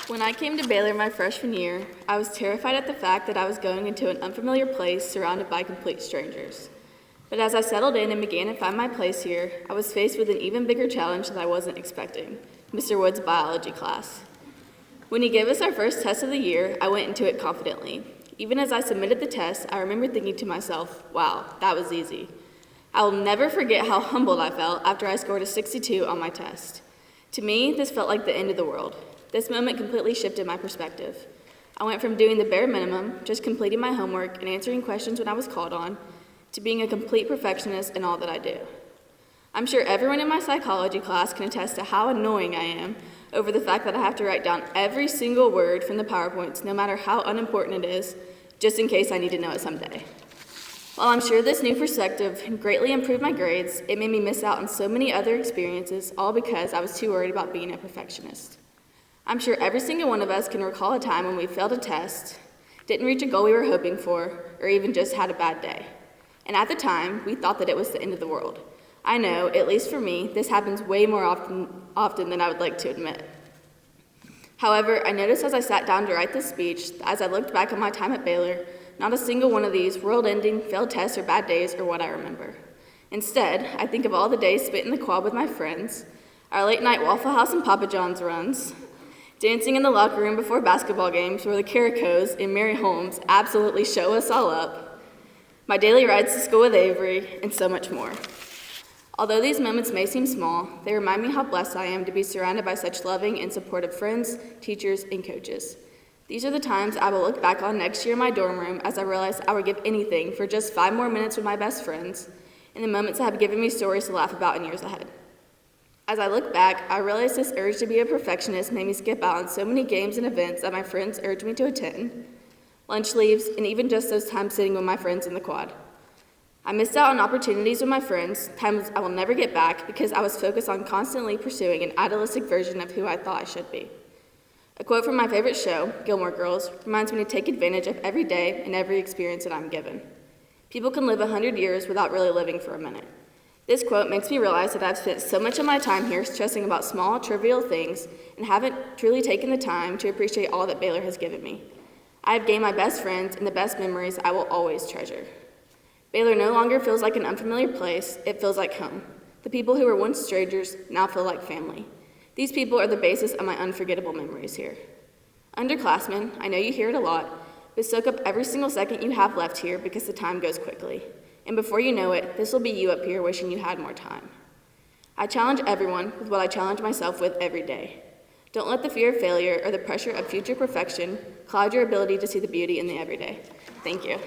When I came to Baylor my freshman year, I was terrified at the fact that I was going into an unfamiliar place surrounded by complete strangers. But as I settled in and began to find my place here, I was faced with an even bigger challenge that I wasn't expecting: Mr. Wood's biology class. When he gave us our first test of the year, I went into it confidently. Even as I submitted the test, I remember thinking to myself, wow, that was easy. I will never forget how humbled I felt after I scored a 62 on my test. To me, this felt like the end of the world. This moment completely shifted my perspective. I went from doing the bare minimum, just completing my homework and answering questions when I was called on, to being a complete perfectionist in all that I do. I'm sure everyone in my psychology class can attest to how annoying I am over the fact that I have to write down every single word from the PowerPoints, no matter how unimportant it is, just in case I need to know it someday. While I'm sure this new perspective greatly improved my grades, it made me miss out on so many other experiences, all because I was too worried about being a perfectionist. I'm sure every single one of us can recall a time when we failed a test, didn't reach a goal we were hoping for, or even just had a bad day. And at the time, we thought that it was the end of the world. I know, at least for me, this happens way more often than I would like to admit. However, I noticed as I sat down to write this speech, as I looked back on my time at Baylor, not a single one of these world-ending, failed tests, or bad days are what I remember. Instead, I think of all the days spent in the quad with my friends, our late-night Waffle House and Papa John's runs, dancing in the locker room before basketball games where the Carricos and Mary Holmes absolutely show us all up, my daily rides to school with Avery, and so much more. Although these moments may seem small, they remind me how blessed I am to be surrounded by such loving and supportive friends, teachers, and coaches. These are the times I will look back on next year in my dorm room as I realize I would give anything for just 5 more minutes with my best friends, and the moments that have given me stories to laugh about in years ahead. As I look back, I realize this urge to be a perfectionist made me skip out on so many games and events that my friends urged me to attend, lunch leaves, and even just those times sitting with my friends in the quad. I missed out on opportunities with my friends, times I will never get back, because I was focused on constantly pursuing an idealistic version of who I thought I should be. A quote from my favorite show, Gilmore Girls, reminds me to take advantage of every day and every experience that I'm given. People can live 100 years without really living for a minute. This quote makes me realize that I've spent so much of my time here stressing about small, trivial things and haven't truly taken the time to appreciate all that Baylor has given me. I have gained my best friends and the best memories I will always treasure. Baylor no longer feels like an unfamiliar place, it feels like home. The people who were once strangers now feel like family. These people are the basis of my unforgettable memories here. Underclassmen, I know you hear it a lot, but soak up every single second you have left here because the time goes quickly. And before you know it, this will be you up here wishing you had more time. I challenge everyone with what I challenge myself with every day. Don't let the fear of failure or the pressure of future perfection cloud your ability to see the beauty in the everyday. Thank you.